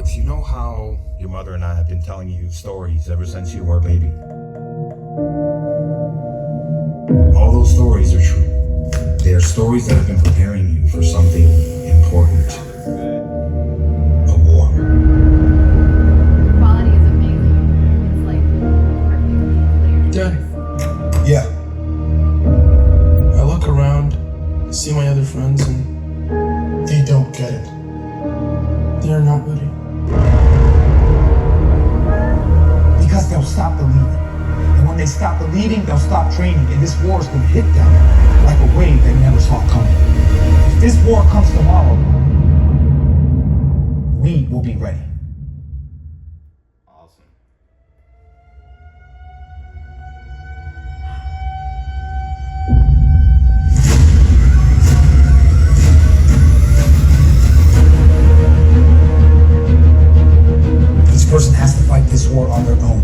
Alex, you know how your mother and I have been telling you stories ever since you were a baby? All those stories are true. They are stories that have been preparing you for something important. A war. The quality is amazing. It's like perfectly clear. Dad, Yeah. I look around, I see my other friends, and they don't get it. They're not ready. Because they'll stop believing. And when they stop believing, they'll stop training. And this war is going to hit them like a wave they never saw coming. If this war comes tomorrow, we will be ready. Awesome. Each person has to fight this war on their own.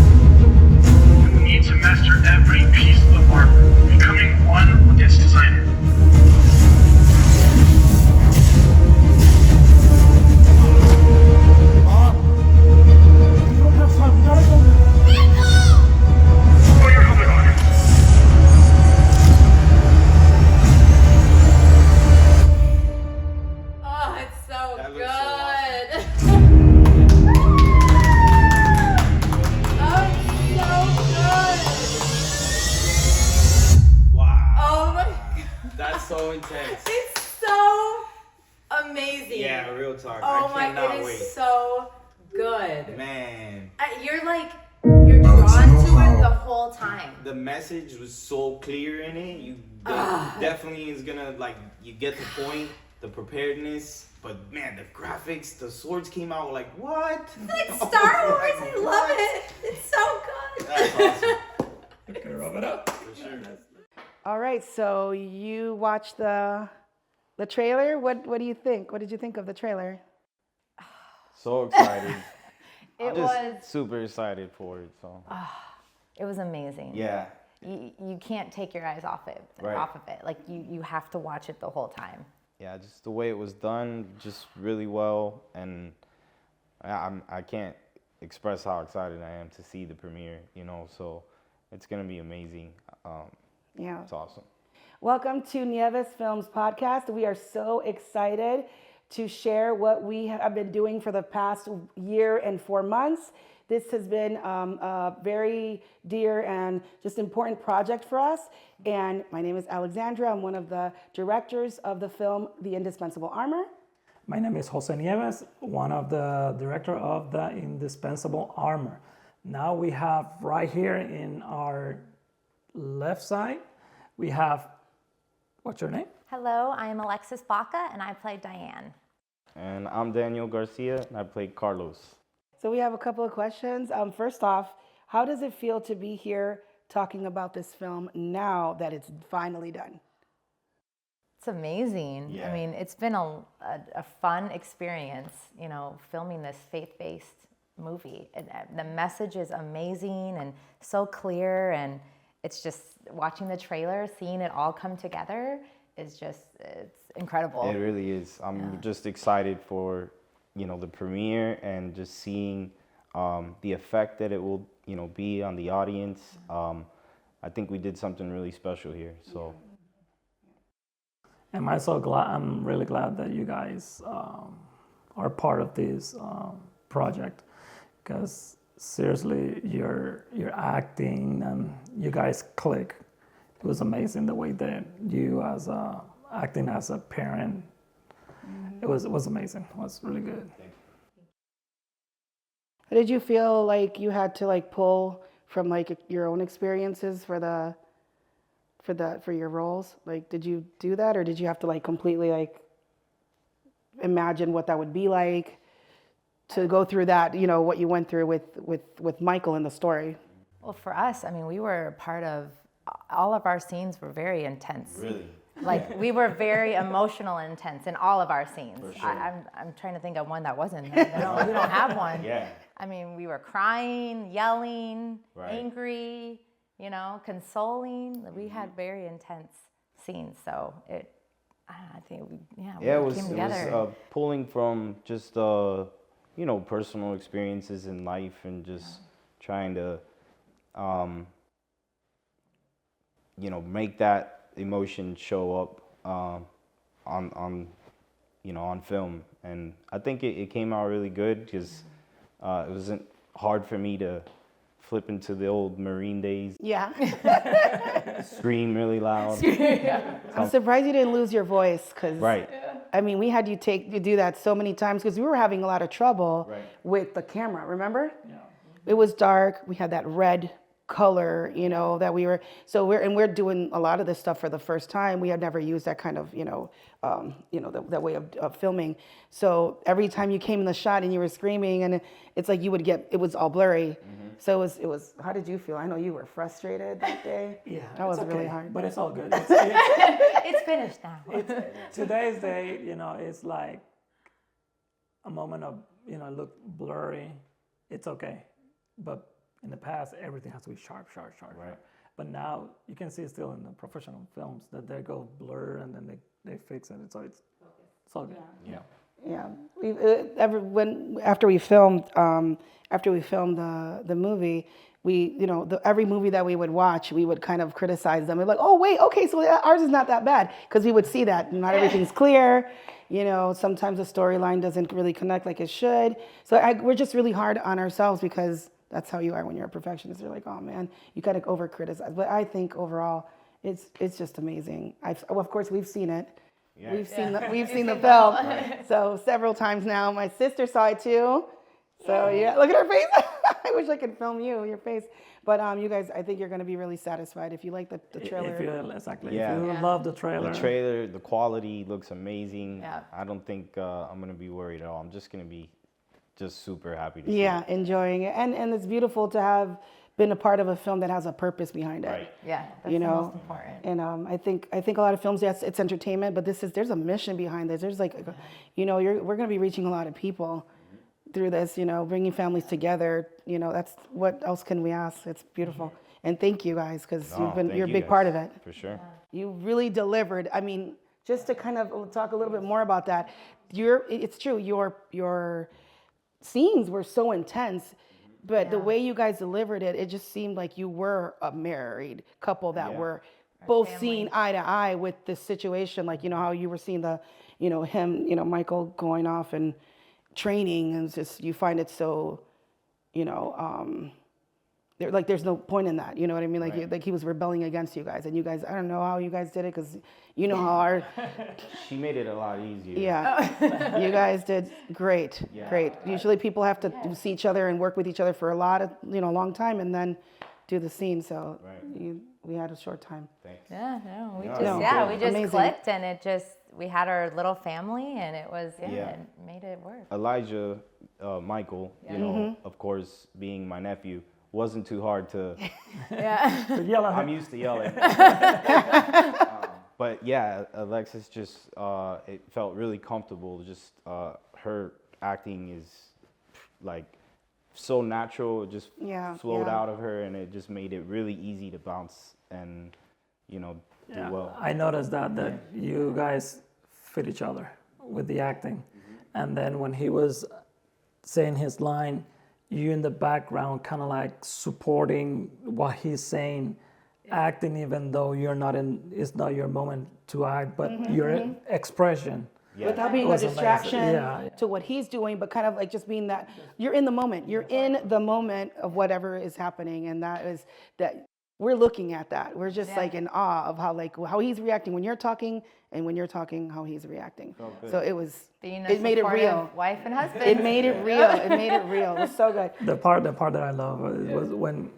You need to master every piece of armor, becoming one with its designer. We don't have time, we gotta go now. Put your helmet on. Oh, it's so That good. looks so Oh, it's so good. Wow. Oh my God. That's so intense. It's so amazing. Yeah, real talk. Oh I my, cannot it is wait. so good. Man, You're like, Alex, you're drawn you know to how- it the whole time. the message was so clear in it. You definitely is gonna like you get the point, the preparedness. But man, the graphics, the swords came out like what? It's like Star Wars. I love it. It's so good. That's awesome. Gotta rub it up. For sure. All right, so you watched the trailer. What do you think? What did you think of the trailer? So excited. It I'm just was super excited for it. So it was amazing. Yeah. You can't take your eyes off it Right. off of it. Like you have to watch it the whole time. yeah, just the way it was done, just really well, and I can't express how excited I am to see the premiere. You know, so it's gonna be amazing. Yeah. It's awesome. Welcome to Nieves Films Podcast. We are so excited to share what we have been doing for the past year and 4 months. This has been a very dear and just important project for us. And my name is Alexandra. I'm one of the directors of the film, The Indispensable Armor. My name is Jose Nieves, one of the director of The Indispensable Armor. Now we have right here in our left side, we have, what's your name? Hello, I am Alexis Baca and I play Diane. And I'm Daniel Garcia, and I play Carlos. So we have a couple of questions. First off, how does it feel to be here talking about this film now that it's finally done? It's amazing. Yeah. I mean, it's been a fun experience, you know, filming this faith-based movie. The message is amazing and so clear, and it's just watching the trailer, seeing it all come together is just, it's incredible. It really is. I'm just excited for, you know, the premiere and just seeing the effect that it will, you know, be on the audience. I think we did something really special here. So. Am I so glad? I'm really glad that you guys are part of this project, because seriously, your acting and you guys click. It was amazing the way that you as acting as a parent. It was amazing. It was really good. Did you feel like you had to like pull from like your own experiences for your roles? Like, did you do that, or did you have to like completely like imagine what that would be like to go through that, you know, what you went through with Michael in the story? Well, for us, I mean, we were part of, all of our scenes were very intense. Really? Like, we were very emotional and intense in all of our scenes. For sure. I'm trying to think of one that wasn't. We don't have one. Yeah. I mean, we were crying, yelling, Right. angry. you know, consoling. We had very intense scenes, so I think we came together. It was pulling from just you know, personal experiences in life and just trying to you know, make that emotion show up on you know, on film. And I think it came out really good because it wasn't hard for me to flip into the old Marine days. Yeah. Scream really loud. I'm surprised you didn't lose your voice because, Right. I mean, we had you do that so many times because we were having a lot of trouble with the camera, remember? Yeah. It was dark. We had that red color, you know, that we were, we're doing a lot of this stuff for the first time. We had never used that kind of, that way of filming. So every time you came in the shot and you were screaming, and it's like it was all blurry. So it was, how did you feel? I know you were frustrated that day. Yeah, that was okay, really hard. but it's all good. It's finished now. Today's day, you know, it's like a moment of, you know, look blurry. It's okay, but in the past, everything has to be sharp. Right. But now you can see still in the professional films that they go blur and then they fix it. So it's all good. Yeah. Yeah. After we filmed the movie, every movie that we would watch, we would kind of criticize them. We're like, oh wait, okay, so ours is not that bad, because we would see that not everything's clear. You know, sometimes the storyline doesn't really connect like it should. So we're just really hard on ourselves because that's how you are when you're a perfectionist. You're like, oh man, you kind of over criticize. But I think overall, it's just amazing. Of course, we've seen it. Yeah. We've seen the film. Right. So several times now. My sister saw it too. So yeah, look at her face. I wish I could film your face. But you guys, I think you're going to be really satisfied if you like the trailer. If you love the trailer. The quality looks amazing. Yeah. I don't think I'm going to be worried at all. I'm just going to be super happy to see it. Yeah, enjoying it. And it's beautiful to have been a part of a film that has a purpose behind it. Right. Yeah, that's the most important. And I think a lot of films, yes, it's entertainment, but there's a mission behind this. There's like, we're going to be reaching a lot of people through this, bringing families together. That's, what else can we ask? It's beautiful. And thank you guys, because you're a big part of it. For sure. You really delivered. I mean, just to kind of talk a little bit more about that, it's true, your scenes were so intense, but the way you guys delivered it, it just seemed like you were a married couple that were both seeing eye to eye with this situation. Like, how you were seeing him, Michael going off and training, and just, you find it so, there's no point in that, you know what I mean? Like, like he was rebelling against you guys, and you guys, I don't know how you guys did it, because you know how hard. She made it a lot easier. Yeah, you guys did great. Usually people have to see each other and work with each other for a long time, and then do the scene. So we had a short time. Thanks. We just amazing. clicked, and we had our little family, and it was it made it work. Elijah, Michael, of course, being my nephew, wasn't too hard to yell. I'm used to yelling. But yeah, Alexis just, it felt really comfortable. Just her acting is like so natural. It just flowed out of her, and it just made it really easy to bounce and, do well. I noticed that you guys fit each other with the acting. And then when he was saying his line, you in the background kind of like supporting what he's saying, acting even though it's not your moment to act, but your expression. Without being a distraction to what he's doing, but kind of like just being that you're in the moment. You're in the moment of whatever is happening, and that we're looking at that. We're just like in awe of how he's reacting when you're talking, and when you're talking, how he's reacting. So it was. It made it real. Wife and husband. It made it real. It made it real. It was so good. The part that I love was when,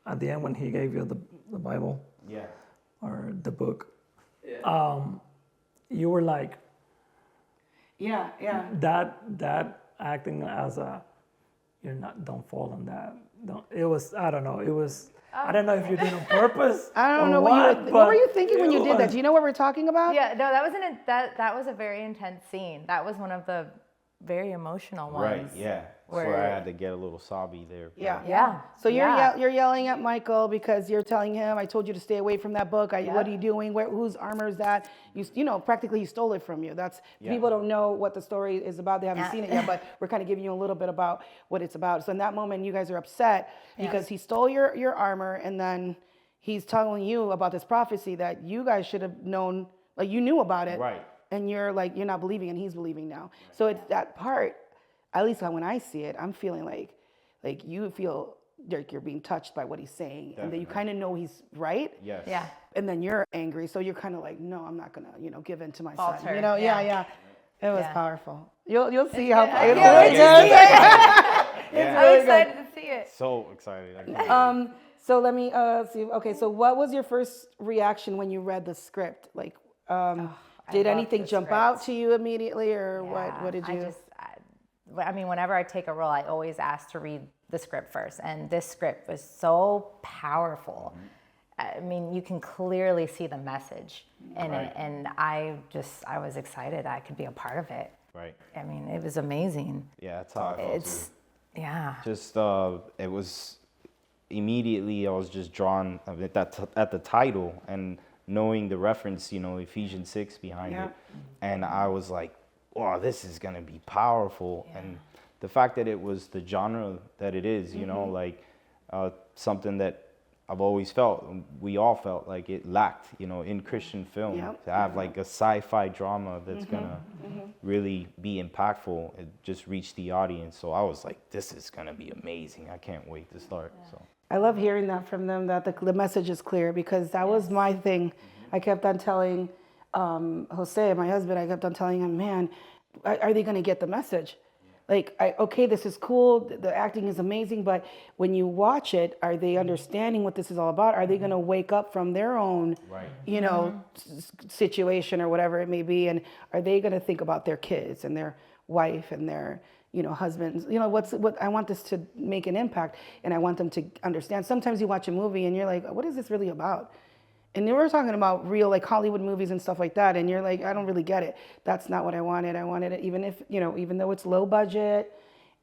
at the end, when he gave you the Bible. Yeah. Or the book. You were like. Yeah. That acting as don't fall on that. It was, I don't know. It was. I don't know if you did it on purpose. I don't know what were you thinking when you did that? Do you know what we're talking about? Yeah, no, that was a very intense scene. That was one of the very emotional ones. Right. Yeah. That's where I had to get a little sobby there. Yeah. Yeah. So you're Yeah. you're yelling at Michael because you're telling him, "I told you to stay away from that book. What are you doing? Whose armor is that? You know, practically he stole it from you." That's people don't know what the story is about. They haven't seen it yet, but we're kind of giving you a little bit about what it's about. So in that moment, you guys are upset because he stole your armor, and then he's telling you about this prophecy that you guys should have known, like you knew about it, Right. and you're like you're not believing, and he's believing now. So it's that part. At least when I see it, I'm feeling like you feel like you're being touched by what he's saying, and then you kind of know he's right. Yes. Yeah. And then you're angry, so you're kind of like, no, I'm not gonna, give in to my son. Falter, You know, yeah. It was Yeah. powerful. You'll see how I it's can't really wait good. Yeah. I'm excited to see it. So excited. I can't wait. So let me see. Okay, so what was your first reaction when you read the script? Like, did loved anything the jump script. out to you immediately, or Yeah, what did you? I mean, whenever I take a role, I always ask to read the script first. And this script was so powerful. I mean, you can clearly see the message in it. And I was excited I could be a part of it. Right. I mean, it was amazing. Yeah, that's how I felt too. Yeah. Just it was immediately I was just drawn at the title and knowing the reference, Ephesians 6 behind it, and I was like, wow, this is gonna be powerful. And the fact that it was the genre that it is, something that I've always felt, we all felt like it lacked, in Christian film, to have like a sci-fi drama that's gonna really be impactful. It just reached the audience. So I was like, this is gonna be amazing. I can't wait to start. So I love hearing that from them, that the message is clear, because that was my thing. I kept on telling Jose, my husband, I kept on telling him, man, are they going to get the message? Like, okay, this is cool, the acting is amazing, but when you watch it, are they understanding what this is all about? Are they going to wake up from their own, situation or whatever it may be? And are they going to think about their kids and their wife and their husbands? What I want this to make an impact, and I want them to understand. Sometimes you watch a movie and you're like, what is this really about? And we're talking about real, like Hollywood movies and stuff like that, and you're like, I don't really get it. That's not what I wanted. I wanted it, even though it's low budget,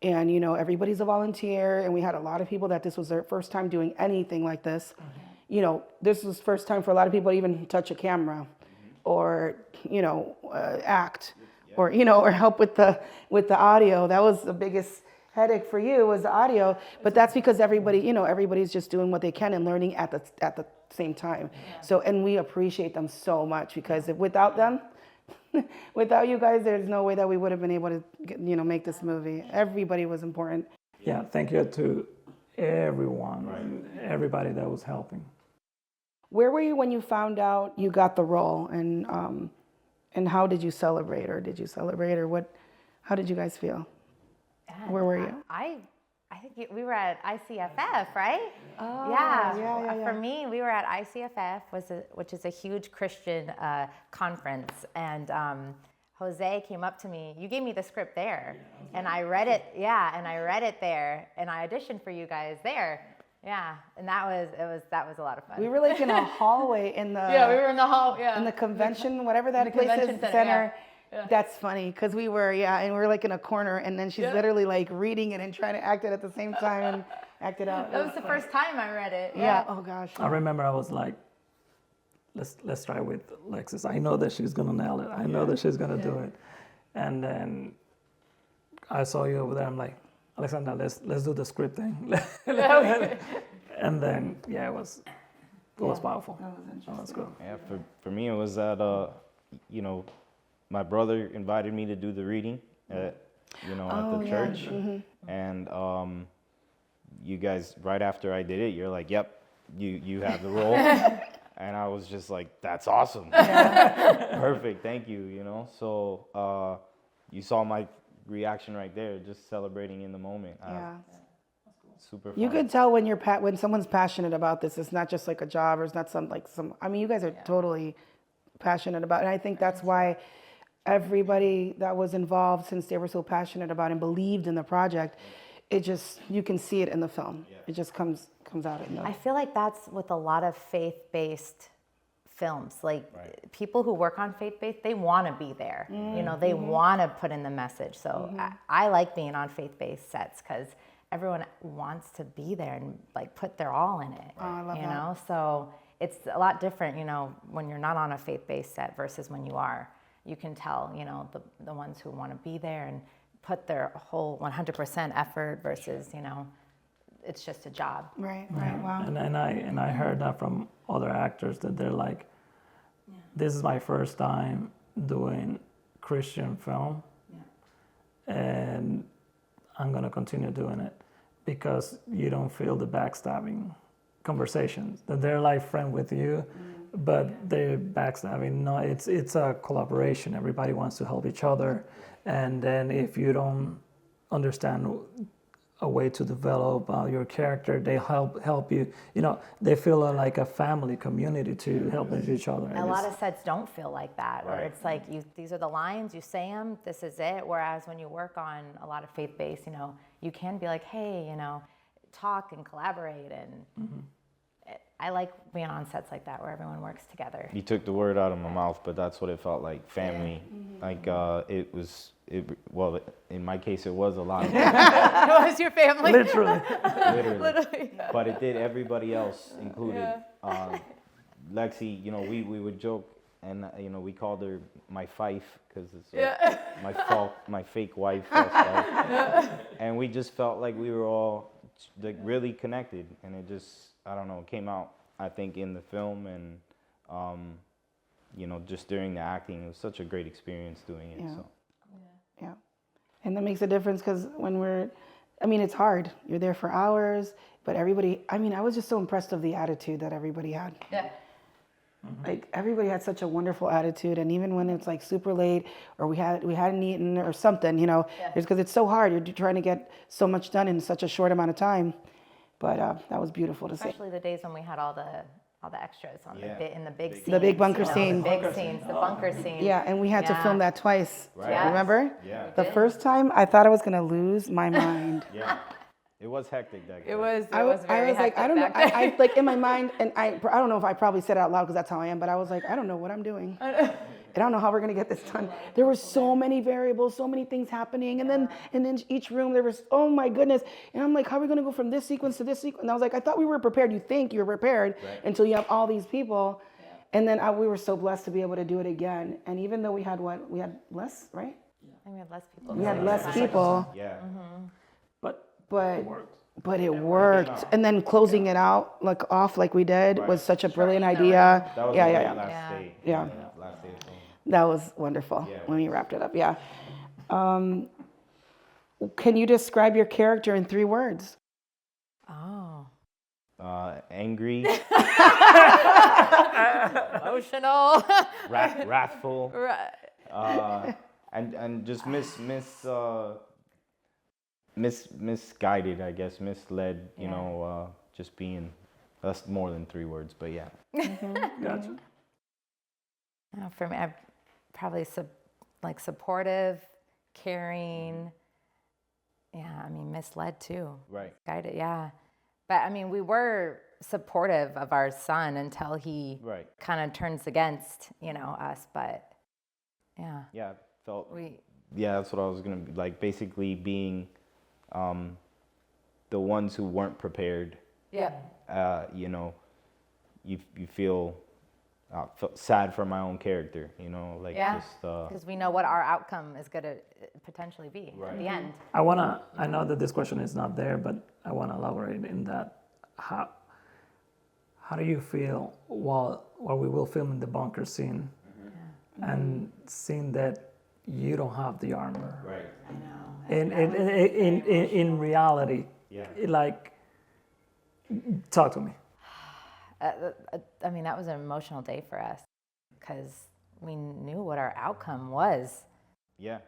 and everybody's a volunteer, and we had a lot of people that this was their first time doing anything like this. This was first time for a lot of people to even touch a camera, or act, or or help with the audio. That was the biggest headache for you, was the audio. But that's because everybody's just doing what they can and learning at the same time. So, and we appreciate them so much, because without them, without you guys, there's no way that we would have been able to make this movie. Everybody was important. Yeah, thank you to everyone, everybody that was helping. Where were you when you found out you got the role, and how did you celebrate, or what? How did you guys feel? Where were you? I think we were at ICFF, right? Oh, yeah. For me, we were at ICFF, which is a huge Christian conference, and Jose came up to me. You gave me the script there, and I read it. Yeah, and I read it there, and I auditioned for you guys there. Yeah, and that was a lot of fun. We were like in a hallway in the we were in the hall. Yeah, in the convention, whatever that place is, center. Yeah. That's funny, because we were, and we were like in a corner, and then she's literally like reading it and trying to act it at the same time and act it out. That was the first time I read it. Yeah. Oh gosh. I remember I was like, let's try with Alexis. I know that she's gonna nail it. I know that she's gonna do it. And then I saw you over there. I'm like, Alexandra, let's do the script thing. And then it was powerful. That was good. Yeah, for me it was that my brother invited me to do the reading at the church, and you guys, right after I did it, you're like, yep, you have the role. And I was just like, that's awesome. Perfect, thank you, So you saw my reaction right there, just celebrating in the moment. Super fun. You could tell when someone's passionate about this. It's not just like a job, or it's not some. I mean, you guys are totally passionate about it. And I think that's why everybody that was involved, since they were so passionate about and believed in the project, you can see it in the film. It just comes out in the. I feel like that's with a lot of faith-based films. Like people who work on faith-based, they want to be there. You know, they want to put in the message. So I like being on faith-based sets because everyone wants to be there and like put their all in it. Oh, I love you that. know, so it's a lot different, you know, when you're not on a faith-based set versus when you are. You can tell, you know, the ones who want to be there and put their whole 100% effort versus, you know, it's just a job. Right, wow. And I heard that from other actors that they're like, this is my first time doing Christian film, and I'm gonna continue doing it because you don't feel the backstabbing conversations that they're like friend with you, but they're backstabbing. No, it's a collaboration. Everybody wants to help each other, and then if you don't understand a way to develop your character, they help you. You know, they feel like a family community to help each other. A lot of sets don't feel like that, or it's like these are the lines, you say them, this is it. Whereas when you work on a lot of faith-based, you know, you can be like, hey, you know, talk and collaborate, and I like being on sets like that where everyone works together. You took the word out of my mouth, but that's what it felt like, family. Like well, in my case, it was a lot. It was your family. Literally. Literally. But it did everybody else included. Lexi, you know, we would joke, and you know, we called her my Fife because it's my fake wife. And we just felt like we were all like really connected, and it just, I don't know, came out, I think, in the film, and you know, just during the acting, it was such a great experience doing it. So. Yeah. And that makes a difference because when it's hard. You're there for hours, but everybody, I was just so impressed of the attitude that everybody had. Yeah. Like everybody had such a wonderful attitude, and even when it's like super late or we hadn't eaten or something, you know, it's because it's so hard. You're trying to get so much done in such a short amount of time. But that was beautiful to see. Especially the days when we had all the extras on in the big scenes. The big bunker scene. The big scenes, the bunker scene. Yeah, and we had to film that twice. Right. Yes. Remember? Yeah. The first time, I thought I was gonna lose my mind. Yeah. It was hectic that day. It was I very was like, hectic I don't know. back then. I like in my mind, and I don't know if I probably said it out loud because that's how I am. But I was like, I don't know what I'm doing. I don't know how we're gonna get this done. There were so many variables, so many things happening, and then each room there was, oh my goodness. And I'm like, how are we gonna go from this sequence to this sequence? And I was like, I thought we were prepared. You think you're prepared until you have all these people, and then we were so blessed to be able to do it again. And even though we had less, right? And we had less people. We had less people. Yeah. But it worked. And then closing it out off like we did was such a brilliant idea. That was Yeah. last day. Yeah. Last day of filming. That was wonderful when we wrapped it up. Yeah. Can you describe your character in 3 words? Oh. Angry, Emotional. wrathful, Right. and just misguided, I guess, misled. You know, just being. That's more than 3 words, but yeah. Gotcha. For me, I'm probably supportive, caring. Yeah, misled too. Right. Guided, yeah. But we were supportive of our son until he kind of turns against, us. But yeah. Yeah, that's what I was gonna be like. Basically, being the ones who weren't prepared. Yeah. You feel sad for my own character, just because we know what our outcome is going to potentially be at the end. I know that this question is not there, but I want to elaborate in that. How do you feel while we will film in the bunker scene and seeing that you don't have the armor? Right. I know. In reality, talk to me. That was an emotional day for us because we knew what our outcome was. Yeah.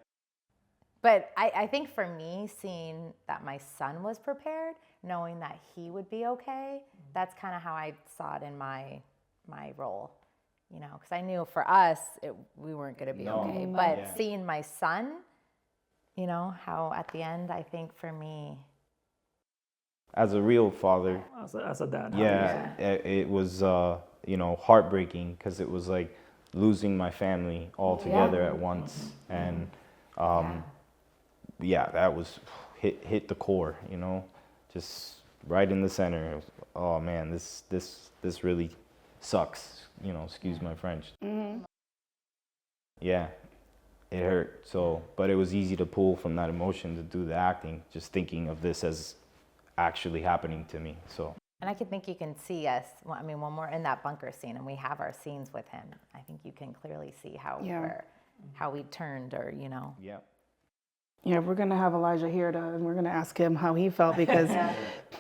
But I think for me, seeing that my son was prepared, knowing that he would be okay, that's kind of how I saw it in my role, because I knew for us, we weren't going to be okay. But seeing my son, how at the end, I think for me, as a real father, as a dad, it you know, heartbreaking because it was like losing my family all together at once. And yeah, that was hit the core, you know, just right in the center. Oh man, this really sucks, you know, excuse my French. Yeah, it hurt. So, but it was easy to pull from that emotion to do the acting, just thinking of this as actually happening to me. So. And I think you can see us, I mean, when we're in that bunker scene and we have our scenes with him, I think you can clearly see how we turned, or, you know. Yeah. Yeah, we're going to have Elijah here and we're going to ask him how he felt, because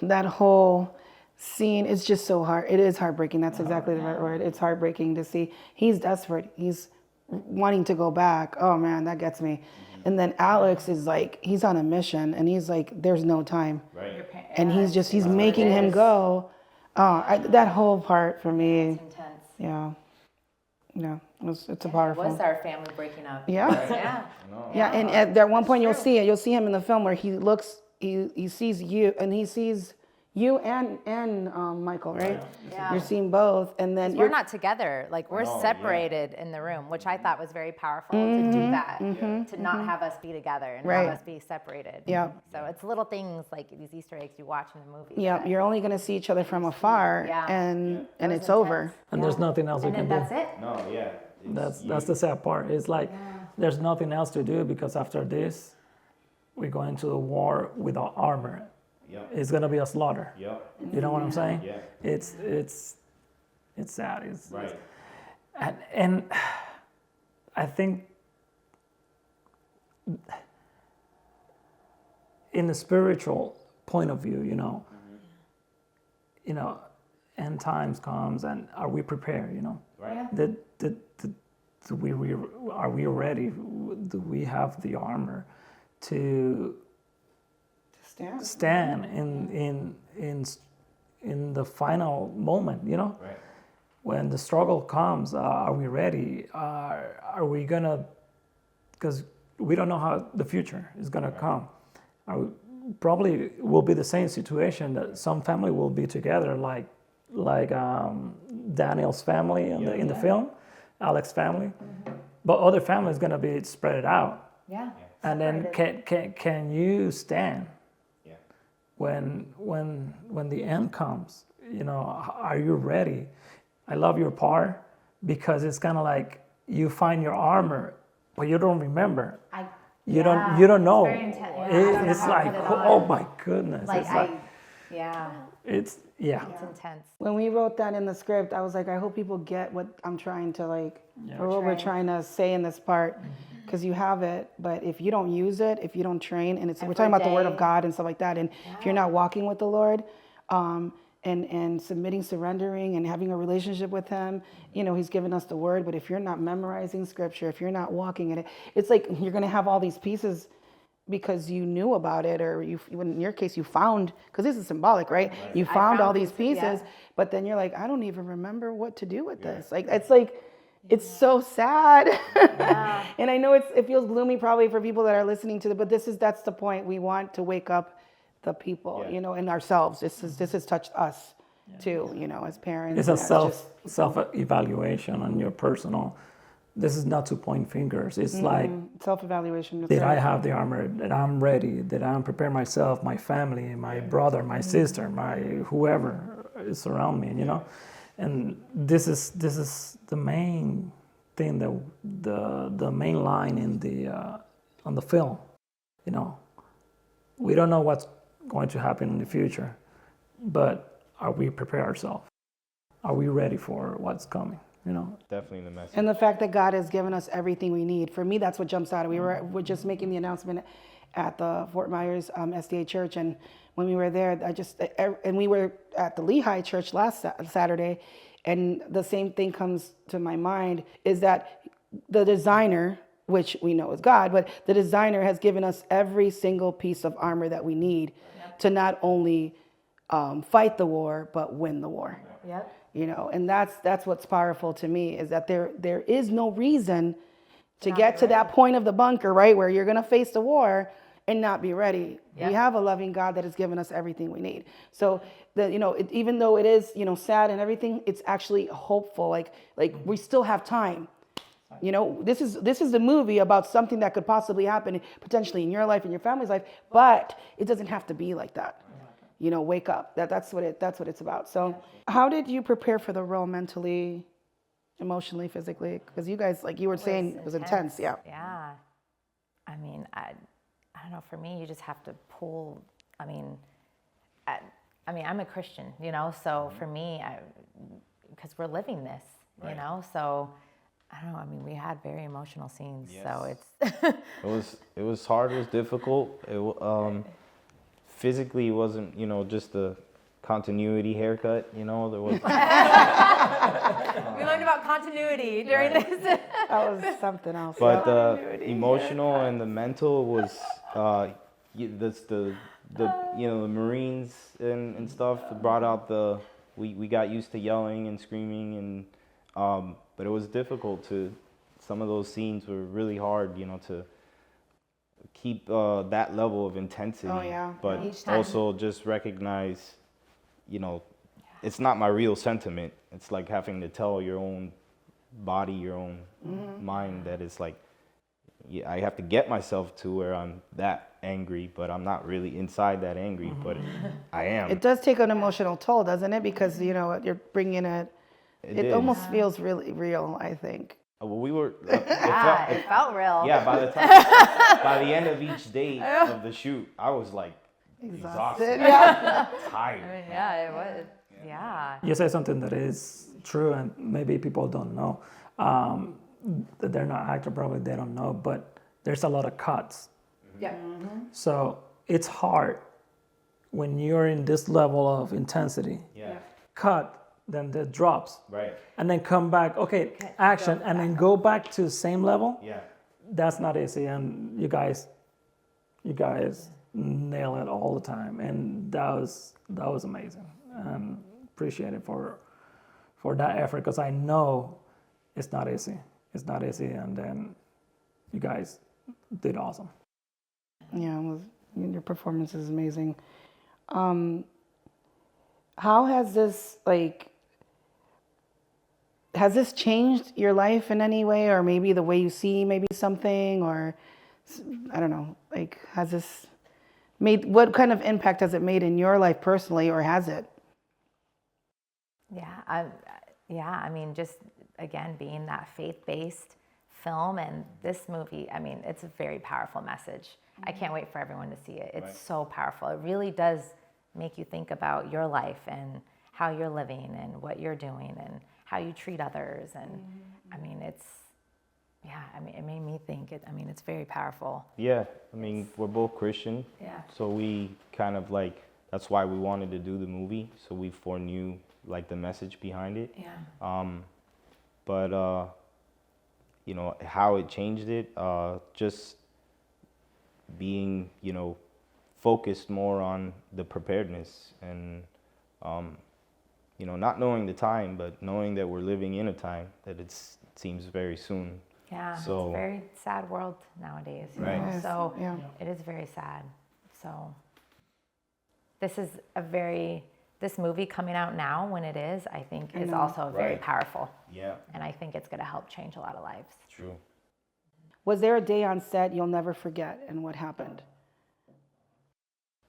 that whole scene is just so hard. It is heartbreaking. That's exactly the right word. It's heartbreaking to see. He's desperate. He's wanting to go back. Oh man, that gets me. And then Alex is like, he's on a mission and he's like, there's no time. Right. And he's making him go. That whole part for me. It's intense. Yeah. Yeah. It's a powerful. It was our family breaking up. Yeah. Yeah. And at that one point, you'll see it. You'll see him in the film where he looks, he sees you, and he sees you and Michael, right? Yeah. You're seeing both, and then we're not together. Like, we're separated in the room, which I thought was very powerful to do that, to not have us be together and have us be separated. Yeah. So it's little things like these Easter eggs you watch in the movie. Yeah, you're only going to see each other from afar, and it's over. And there's nothing else we can do. That's it. No, yeah. That's the sad part. It's like there's nothing else to do, because after this, we go into the war without armor. Yep. It's gonna be a slaughter. Yep. You know what I'm saying? Yeah. It's sad. It's right. And I think in the spiritual point of view, you know, end times comes, and are we prepared? You know, right. Are we ready? Do we have the armor to stand in the final moment, you know? Right. When the struggle comes, are we ready? Are we gonna, because we don't know how the future is gonna come. Probably will be the same situation, that some family will be together, like Daniel's family in the film, Alex's family, but other family is gonna be spread out. Yeah. And then can you stand? When the end comes, you know, are you ready? I love your part, because it's kind of like you find your armor, but you don't remember. You don't know. It's like, oh my goodness. It's intense. When we wrote that in the script, I was like, I hope people get what I'm trying to or what we're trying to say in this part. Because you have it, but if you don't use it, if you don't train, and we're talking about the Word of God and stuff like that, and if you're not walking with the Lord, and submitting, surrendering, and having a relationship with Him, you know, He's given us the Word. But if you're not memorizing Scripture, if you're not walking in it, it's like you're going to have all these pieces because you knew about it, or in your case, you found, because this is symbolic, right? You found all these pieces, but then you're like, I don't even remember what to do with this. Like, it's like. It's so sad. And I know it feels gloomy probably for people that are listening to it, but that's the point. We want to wake up the people, you know, and ourselves. This has touched us too, you know, as parents. It's a self-evaluation on your personal. This is not to point fingers. It's like self-evaluation. Did I have the armor? That I'm ready? Did I prepare myself, my family, my brother, my sister, my whoever is around me, you know? And this is the main thing, the main line in on the film. You know, we don't know what's going to happen in the future, but are we prepared ourselves? Are we ready for what's coming? You know, definitely the message. And the fact that God has given us everything we need. For me, that's what jumps out. We're just making the announcement at the Fort Myers SDA Church, and when we were there, and we were at the Lehigh Church last Saturday, and the same thing comes to my mind, is that the designer, which we know is God, but the designer has given us every single piece of armor that we need to not only fight the war, but win the war. Yep. You know, and that's what's powerful to me, is that there is no reason to get to that point of the bunker, right, where you're going to face the war and not be ready. Yeah. We have a loving God that has given us everything we need. So that, even though it is, sad and everything, it's actually hopeful. Like we still have time. This is a movie about something that could possibly happen potentially in your life and your family's life, but it doesn't have to be like that. Wake up. That's what it's about. So how did you prepare for the role mentally, emotionally, physically? Because you guys, like you were saying, it was intense. Yeah. Yeah. I mean, I don't know. For me, you just have to pull. I mean, I'm a Christian, so for me, because we're living this, so I don't know. I mean, we had very emotional scenes, so it's. It was hard. It was difficult. Physically, it wasn't, just the continuity haircut, there was. We learned about continuity during this. That was something else. But the emotional and the mental was, the Marines and stuff brought out we got used to yelling and screaming and, but it was difficult some of those scenes were really hard, to keep that level of intensity. Oh, yeah. But also just recognize, it's not my real sentiment. It's like having to tell your own body, your own mind that it's like, I have to get myself to where I'm that angry, but I'm not really inside that angry, but I am. It does take an emotional toll, doesn't it? Because, you're bringing it. It almost feels really real, I think. Well, we were. It felt real. Yeah, by the end of each day of the shoot, I was like exhausted. Yeah. Tired. I mean, yeah, it was. Yeah. You say something that is true, and maybe people don't know. That they're not actor, probably they don't know, but there's a lot of cuts. Yeah. So it's hard when you're in this level of intensity. Yeah. Cut, then the drops. Right. And then come back, okay, action, and then go back to the same level. Yeah. That's not easy, and you guys nail it all the time, and that was amazing. And appreciate it for that effort, because I know it's not easy. It's not easy, and then you guys did awesome. Yeah, your performance is amazing. How has this changed your life in any way, or maybe the way you see maybe something, or I don't know, has this what kind of impact has it made in your life personally, or has it? Yeah, I mean, just again, being that faith-based film, and this movie, I mean, it's a very powerful message. I can't wait for everyone to see it. It's so powerful. It really does make you think about your life and how you're living and what you're doing and how you treat others. And I mean, it made me think. It's very powerful. Yeah, I mean, we're both Christian. Yeah. So we kind of that's why we wanted to do the movie. So we foreknew the message behind it. Yeah. But how it changed it, just being, focused more on the preparedness and, not knowing the time, but knowing that we're living in a time that it seems very soon. Yeah, So, it's a very sad world nowadays. Right. Know? So Yeah. it is very sad. So this is this movie coming out now, when it is, I think is also very Right. powerful. Yeah, And I think it's going to help change a lot of lives. true. Was there a day on set you'll never forget, and what happened?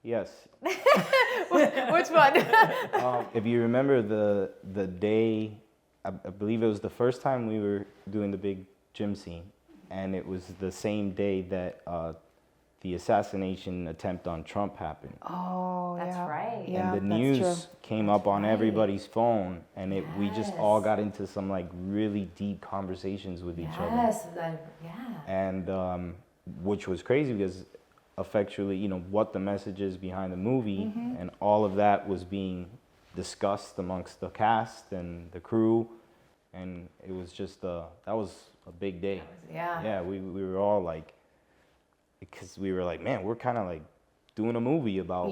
Yes. Which one? If you remember the day, I believe it was the first time we were doing the big gym scene, and it was the same day that the assassination attempt on Trump happened. Oh, That's yeah. right. Yeah, And the that's news true. came up on everybody's phone, and we just Yes. all got into some really deep conversations with each other. Yes, yeah. And which was crazy because effectually, what the message is behind the movie, and all of that was being discussed amongst the cast and the crew, and it was just that was a big day. Yeah. Yeah, we were all because we were man, we're kind of doing a movie about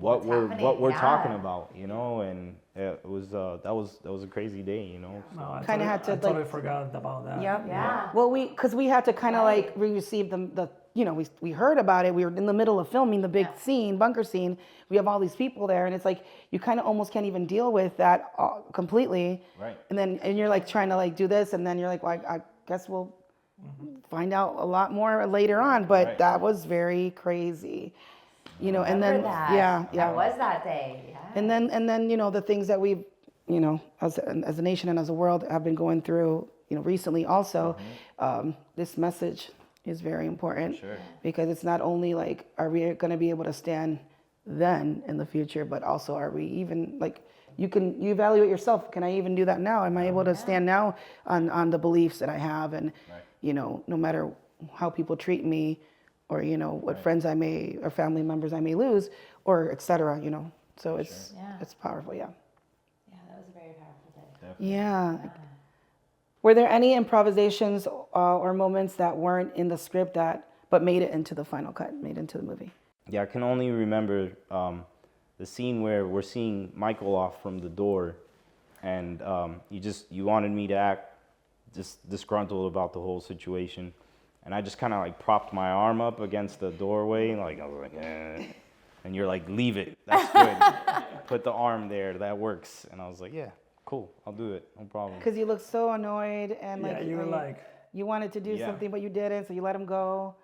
what we're talking about, and it was that was a crazy day, No, So. I Kinda had to, totally forgot about that. Yep. Yeah. Well, because we had to kind of we received the you know, we heard about it. We were in the middle of filming the big scene, bunker scene. We have all these people there, and it's like you kind of almost can't even deal with that completely. Right. And you're like trying to like do this, and then you're like, well, I guess we'll find out a lot more later on. But that was very crazy, you know. And then that was that day. Yeah. And then you know the things that we've, you know, as a nation and as a world have been going through, you know, recently also. This message is very important because it's not only like, are we going to be able to stand then in the future, but also are we even like, you evaluate yourself. Can I even do that now? Am I able to stand now on the beliefs that I have? And, you know, no matter how people treat me or, you know, what friends I may, or family members I may lose, or et cetera, you know. So it's powerful, Yeah, that was a very powerful day. Definitely. Yeah. Were there any improvisations or moments that weren't in the script but made it into the final cut, made it into the movie? Yeah, I can only remember the scene where we're seeing Michael off from the door, and you wanted me to act just disgruntled about the whole situation, and I just kind of like propped my arm up against the doorway, like I was like, eh. And you're like, leave it, that's good. Put the arm there, that works. And I was like, yeah. Cool, I'll do it, no problem. Because you looked so annoyed and like you were like, you wanted to do something but you didn't, so you let him go.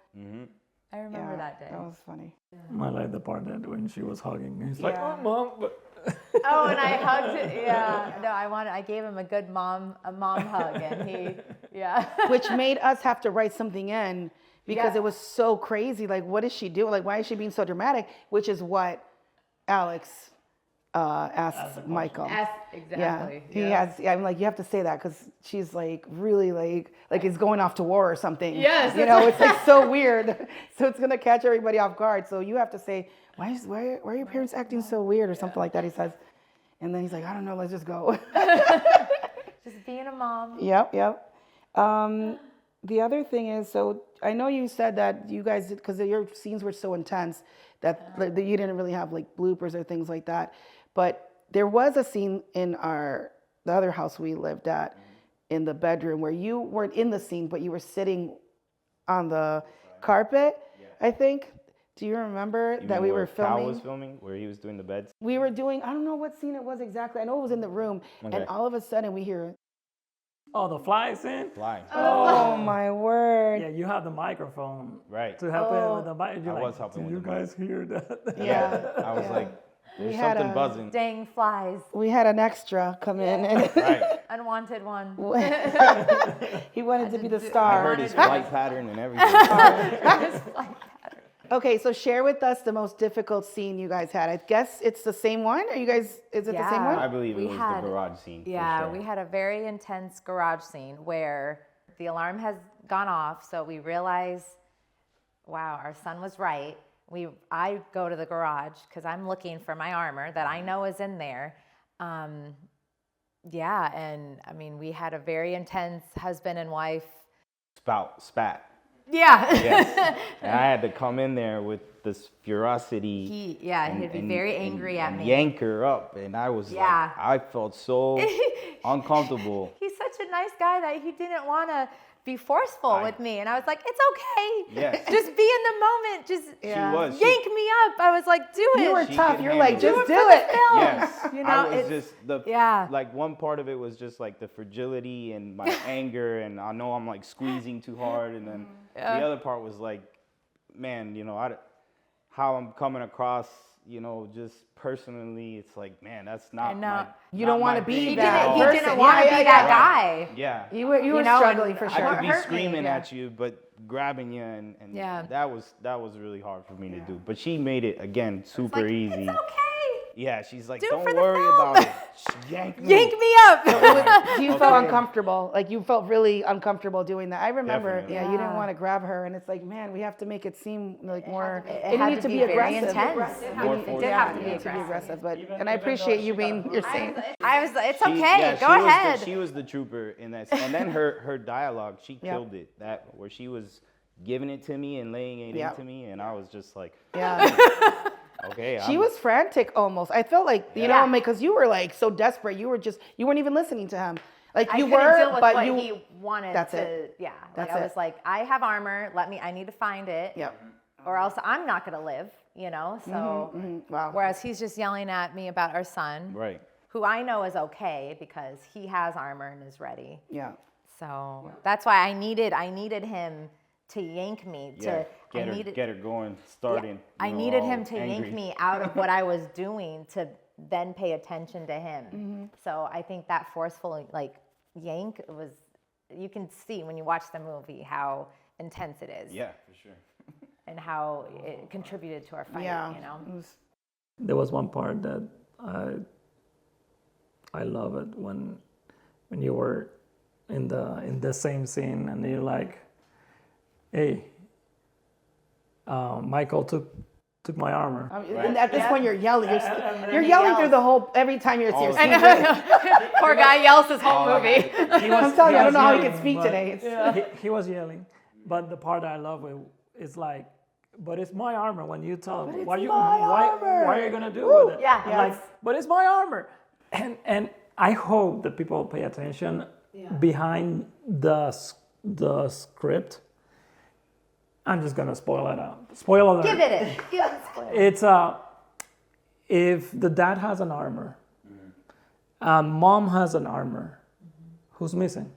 I remember that day. That was funny. I like the part that when she was hugging, he's like, oh, mom. But Oh, and I hugged it. Yeah, no, I gave him a good mom hug, and he, Which made us have to write something in because it was so crazy. Like, what is she doing? Like, why is she being so dramatic? Which is what Alex asks Michael. Exactly. He has. I'm like, you have to say that because she's like really like is going off to war or something. Yes. You know, it's like so weird. So it's gonna catch everybody off guard. So you have to say, why are your parents acting so weird or something like that? He says, and then he's like, I don't know. Let's just go. Just being a mom. Yep. The other thing is, so I know you said that you guys, because your scenes were so intense that you didn't really have like bloopers or things like that. But there was a scene in the other house we lived at in the bedroom where you weren't in the scene, but you were sitting on the carpet, I think. Do you remember that we were filming? Cal was filming, where he was doing the beds? We were doing, I don't know what scene it was exactly. I know it was in the room. Okay. And all of a sudden we hear, oh, the fly scene? Flying. oh my word. Yeah, you have the microphone. Right. To help him with the mic. I was helping with the mic. Do you guys hear that? Yeah. I was like, there's had something buzzing. Dang flies. We had an extra come in and Right. Unwanted one. he wanted to be the I star. heard his flight pattern and everything. Okay, so share with us the most difficult scene you guys had. I guess it's the same one. Are you guys, is it the same one? I believe it was the garage scene. Yeah, for sure. we had a very intense garage scene where the alarm has gone off, so we realize, wow, our son was right. I go to the garage because I'm looking for my armor that I know is in there. And I mean, we had a very intense husband and wife. Spat. Yeah. Yes. And I had to come in there with this ferocity. He'd be very angry at me. Yank her up, and I was like, I felt so uncomfortable. He's such a nice guy that he didn't want to be forceful with me, and I was like, it's okay. Yes. Just be in the moment. Just yank me up. I was like, do it. You were tough. You're like, just do it. Yes. You know, I was just like one part of it was just like the fragility and my anger, and I know I'm like squeezing too hard, and then the other part was like, man, you know, how I'm coming across, you know, just personally, it's like, man, that's not my. You don't want to be He that. didn't want to be that guy. Yeah. You were struggling for sure. I could be screaming at you, but grabbing you, and that was really hard for me to do. But she made it again super easy. It's okay. Yeah, she's like, Do it don't for the worry film. about it. Yank me. Yank me up. You felt uncomfortable. Like you felt really uncomfortable doing that. I remember. Definitely. Yeah, you didn't want to grab her, and it's like, man, we have to make it seem like more. It had to be very aggressive. intense. It did have to be aggressive. But and I appreciate you being your same. I was like, it's okay. Go ahead. She was the trooper in that, and then her dialogue, she killed it. That where she was giving it to me and laying it into me, and I was just like, okay. She was frantic almost. I felt like, you know, because you were like so desperate. You weren't even listening to him. Like I you couldn't were, deal with but what you. he wanted That's to. it. Yeah, That's like I it. was like, I have armor. I need to find it. Yep. Or else I'm not gonna live. So. Wow. Whereas he's just yelling at me about our son, Right. who I know is okay because he has armor and is ready. Yeah. So that's why I needed him to yank me. Yeah. Get her going, starting. I needed him to yank me out of what I was doing to then pay attention to him. So I think that forceful yank was, you can see when you watch the movie how intense it is. Yeah, for sure. And how it contributed to our fight, Yeah. There was one part that I love it when you were in the same scene and you're like, hey, Michael took my armor. And at this point, you're yelling. You're yelling through the whole. Every time you're I know. Poor guy yells his whole movie. I'm telling you, I don't know how he can speak today. He was yelling, but the part I love is like, but it's my armor. When you tell him, why are you gonna do with it? Yeah. I'm like, but it's my armor. And I hope that people pay attention behind the script. I'm just gonna spoil it out. Spoiler alert. Give it spoiler. It's if the dad has an armor, mom has an armor, who's missing?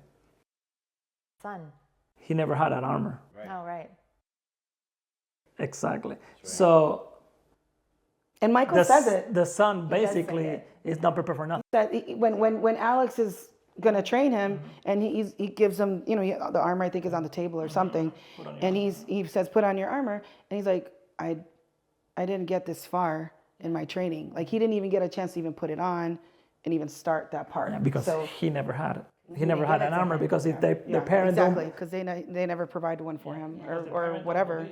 Son. He never had that armor. Right. Oh, right. Exactly. So. And Michael says it. The son basically is not prepared for nothing. That when Alex is gonna train him and he gives him, the armor I think is on the table or something, and he says put on your armor, and he's like, I didn't get this far in my training. Like he didn't even get a chance to even put it on and even start that part. Yeah, because he never had it. He never had an armor because if their parent exactly because they never provided one for him or whatever.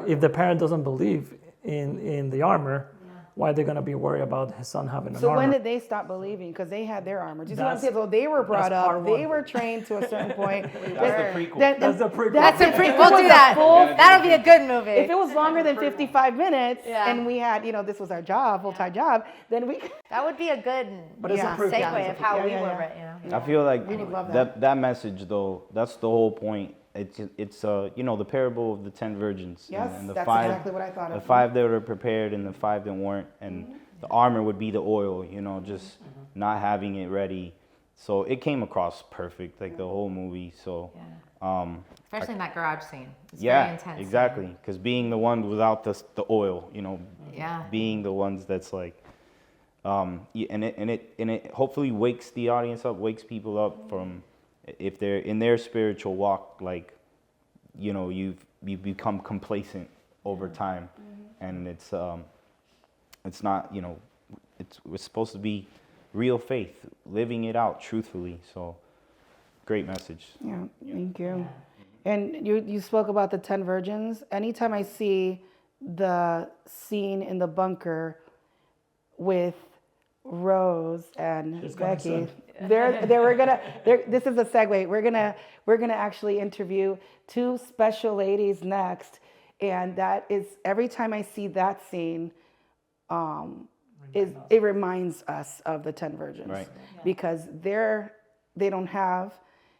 If the parent doesn't believe in the armor, why are they going to be worried about his son having an armor? So when did they stop believing? Because they had their armor. Do you see what I'm saying? So they were brought up. They were trained to a certain point. That's the prequel. That's the prequel. That's a prequel. We'll do that. That'll be a good movie. If it was longer than 55 minutes and we had, this was our job, full-time job, then we... That would be a good segue of how we were, I feel like We would love that message, though, that's the whole point. It's the parable of the 10 virgins. Yes, and the that's five, exactly what I thought of. The 5 that were prepared and the 5 that weren't. And the armor would be the oil, just not having it ready. So it came across perfect, like the whole movie. So, especially in that garage scene. It's very intense. Exactly. Because being the one without the oil, being the ones that's like, and it hopefully wakes the audience up, wakes people up from, if they're in their spiritual walk, like, you become complacent over time, and it's not, it's supposed to be real faith, living it out truthfully. So, great message. Yeah, thank you. And you spoke about the 10 virgins. Anytime I see the scene in the bunker with Rose and Becky, this is a segue. We're gonna actually interview 2 special ladies next, and that is every time I see that scene, it reminds us of the 10 virgins, right? Because they don't have,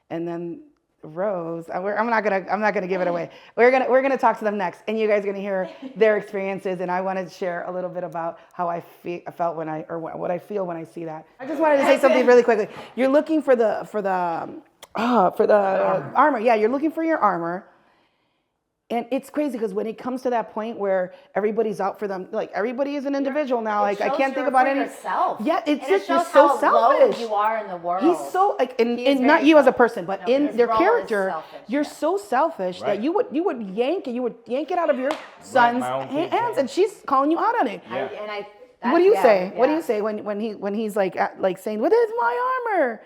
and then Rose. I'm not gonna give it away. We're gonna talk to them next, and you guys are gonna hear their experiences. And I want to share a little bit about how I felt what I feel when I see that. I just wanted to say something really quickly. You're looking for the armor. Yeah, you're looking for your armor. And it's crazy because when it comes to that point where everybody's out for them, like everybody is an individual now. Like I can't think about any. Yourself. Yeah, it's and just it you're shows so how selfish. Low you are in the world. He's so like, and not you as a person, but in their role is character, selfish, you're so selfish Right. that you would yank it out of your son's my own kid's hands, and she's calling you out on it. Yeah. What do you say? What do you say when he's like saying, "What is my armor?"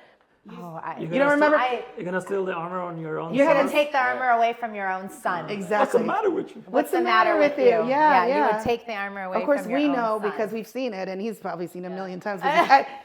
You don't remember? You're gonna steal the armor on your own. You're gonna take the armor away from your own son. Exactly. What's the matter with you? What's the matter with you? Yeah. You would take the armor away. Of course, from your we own know son. because we've seen it, and he's probably seen it a million times.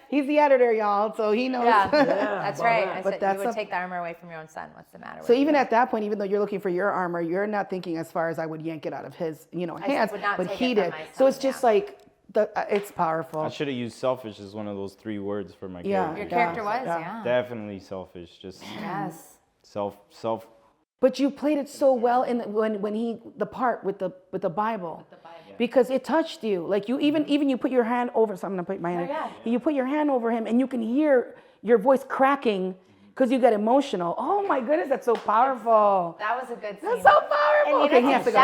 He's the editor, y'all, so he knows. Yeah, that's right. I But said that's you would take the armor away from your own son. What's the matter with So you? even at that point, even though you're looking for your armor, you're not thinking as far as I would yank it out of his, hands, would not but take he it from did. my So son, it's just like It's powerful. I should have used selfish as one of those 3 words for my Yeah. character. Your character was, Yeah. yeah. Definitely selfish. Just Yes. self. But you played it so well in the part with the Bible. Because it touched you. Like you even you put your hand over, so I'm gonna put my hand. You put your hand over him and you can hear your voice cracking because you get emotional. Oh my goodness, that's so powerful. That was a good scene. That's so powerful. And Okay, he has to go.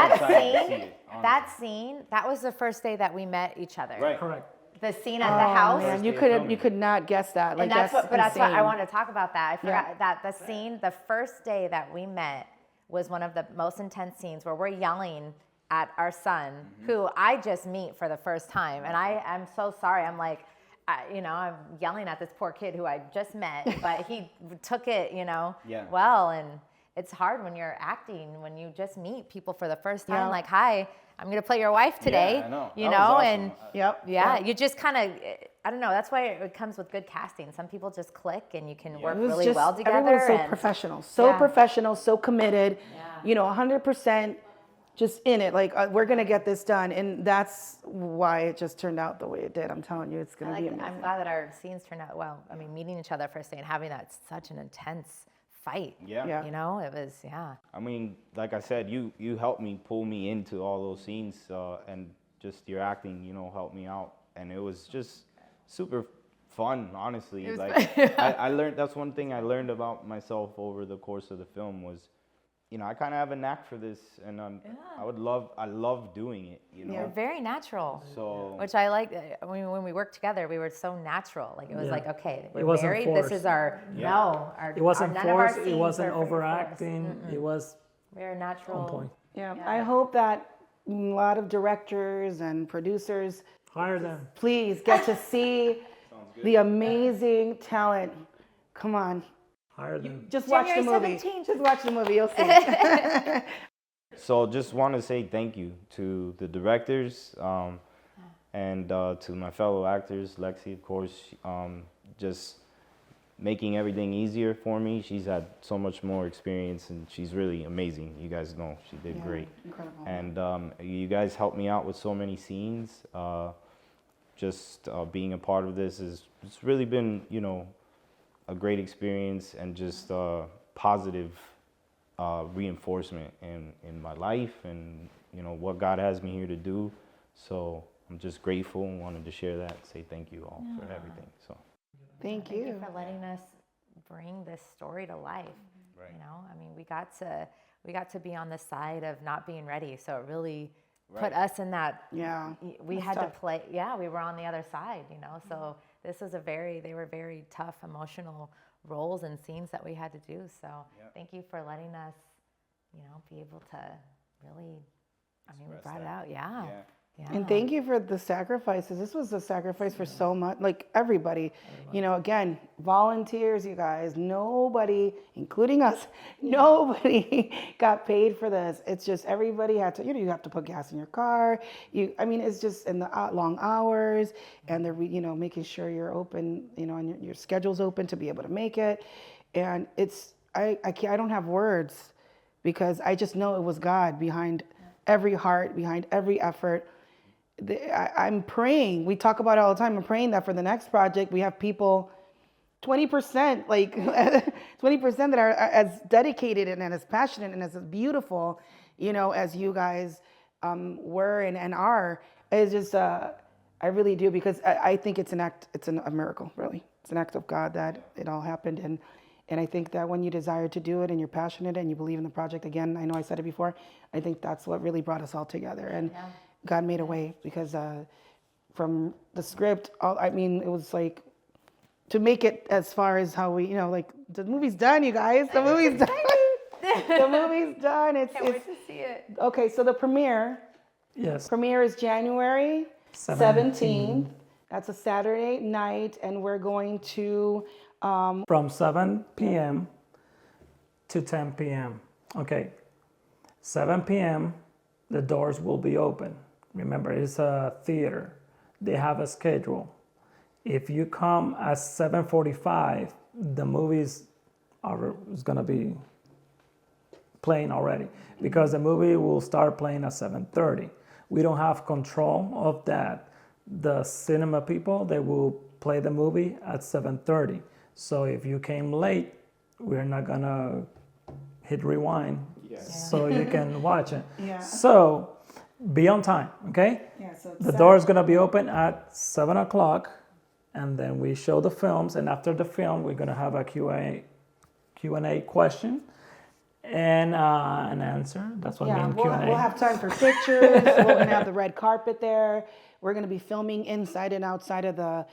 That scene, that was the first day that we met each other. Right. Correct. The scene at the house. Man, you could not guess that. Like And that's what, but that's why I insane. wanted to talk about that. I forgot that the scene, the first day that we met was one of the most intense scenes where we're yelling at our son, who I just meet for the first time. And I'm so sorry. I'm like, I'm yelling at this poor kid who I just met, but he took it, well. And it's hard when you're acting, when you just meet people for the first time, Yeah. like, hi, I'm going to play your wife today. Yeah, I know. You That know, was and awesome. you just kind of, I don't know, that's why it comes with good casting. Some people just click and you can work It was really just, well together. everyone was so and professional, so committed, 100% just in it. Like, we're going to get this done. And that's why it just turned out the way it did. I'm telling you, it's going to be amazing. I'm glad that our scenes turned out well. I mean, meeting each other first day and having that such an intense fight. Yeah. You know, it was, I mean, like I said, you helped me pull me into all those scenes, and just your acting, helped me out, and it was just super fun, honestly. Like I learned, that's one thing I learned about myself over the course of the film was, I kind of have a knack for this, and I love doing it. You're very natural. So, which I like. When we worked together, we were so natural. Like it was like, okay, we're wasn't married. forced. This is our It wasn't none of our forced. It scenes wasn't are overacting. It was very natural. on point. Yeah, I hope that a lot of directors and producers Hire them. please get to see the amazing talent. Come on, Hire them. just watch the January movie. 17th. Just watch the movie. You'll see. So just want to say thank you to the directors, and to my fellow actors, Lexi, of course, just making everything easier for me. She's had so much more experience, and she's really amazing. You guys know she did great. Incredible. And you guys helped me out with so many scenes. Just being a part of this it's really been, a great experience, and just positive reinforcement in my life, and what God has me here to do. So I'm just grateful and wanted to share that, say thank you all for everything. So Thank Thank you. you for letting us bring this story to life. Right. I mean, we got to be on the side of not being ready. So it really put us in that. Yeah. We That's had tough. to play. Yeah, we were on the other side. So this was they were very tough, emotional roles and scenes that we had to do. So thank you for letting us, be able to really. I mean, we brought it out. Yeah. And thank you for the sacrifices. This was a sacrifice for so much, like everybody. Again, volunteers, you guys. Nobody, including us, nobody got paid for this. It's just everybody had to. You have to put gas in your car. It's just in the long hours, and they're making sure you're open, and your schedule's open to be able to make it. And it's I don't have words, because I just know it was God behind every heart, behind every effort. I'm praying. We talk about it all the time. I'm praying that for the next project, we have people, 20%, like 20% that are as dedicated and as passionate and as beautiful, as you guys were and are. It's just, I really do, because I think it's a miracle, really. It's an act of God that it all happened. And I think that when you desire to do it and you're passionate and you believe in the project, again, I know I said it before, I think that's what really brought us all together. And God made a way, because from the script, it was like, to make it as far as how we, the movie's done, you guys. The movie's done. The movie's done. Can't wait to see it. Okay, so the premiere is January 17th. That's a Saturday night, and we're going to... from 7 p.m. to 10 p.m. Okay, 7 p.m. the doors will be open. Remember, it's a theater. They have a schedule. If you come at 7:45, the movies is gonna be playing already, because the movie will start playing at 7:30. We don't have control of that, the cinema people, they will play the movie at 7:30. So if you came late, we're not gonna hit rewind, so you can watch it. Yeah. So be on time, okay? Yeah, so The door is gonna be open at 7 o'clock, and then we show the films, and after the film, we're gonna have a Q&A question and an answer. That's what I mean, Q&A. We'll have time for pictures. We're going to have the red carpet there. We're going to be filming inside and outside of the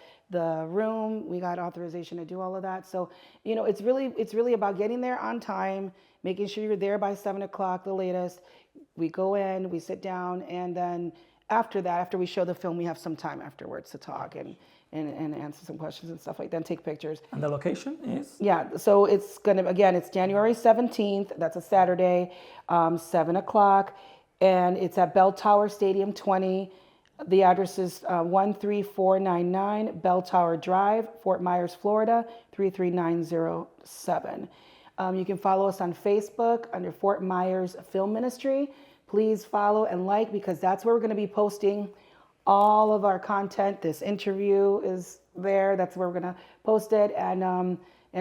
room. We got authorization to do all of that. So, you know, it's really about getting there on time, making sure you're there by 7 o'clock, the latest. We go in, we sit down, and then after that, after we show the film, we have some time afterwards to talk and answer some questions and stuff like that, and take pictures. And the location is? Yeah, so it's it's January 17th. That's a Saturday, 7 o'clock, and it's at Bell Tower Stadium 20. The address is 13499 Bell Tower Drive, Fort Myers, Florida, 33907. You can follow us on Facebook under Fort Myers Film Ministry. Please follow and like, because that's where we're going to be posting all of our content. This interview is there. That's where we're going to post it, and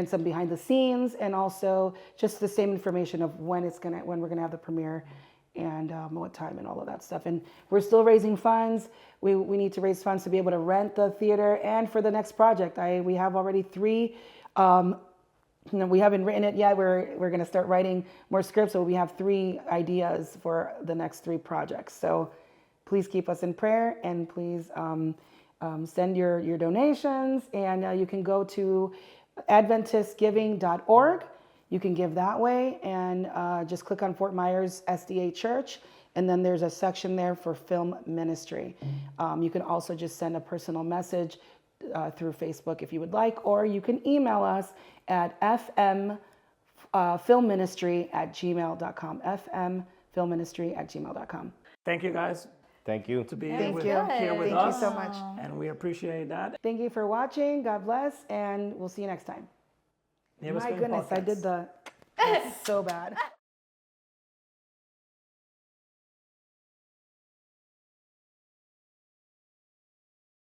some behind the scenes, and also just the same information of when we're gonna have the premiere, and what time and all of that stuff. And we're still raising funds. We need to raise funds to be able to rent the theater and for the next project. We have already 3. We haven't written it yet. We're gonna start writing more scripts. So we have 3 ideas for the next 3 projects. So please keep us in prayer, and please send your donations, and you can go to AdventistGiving.org. You can give that way, and just click on Fort Myers SDA Church, and then there's a section there for film ministry. You can also just send a personal message through Facebook if you would like, or you can email us at fmfilmministry@gmail.com, fmfilmministry@gmail.com. Thank you, guys. Thank you. To be Thank here with you. us. Thank you so much. And we appreciate that. Thank you for watching. God bless, and we'll see you next time. Nieves My Film goodness, I Podcast. did that's so bad.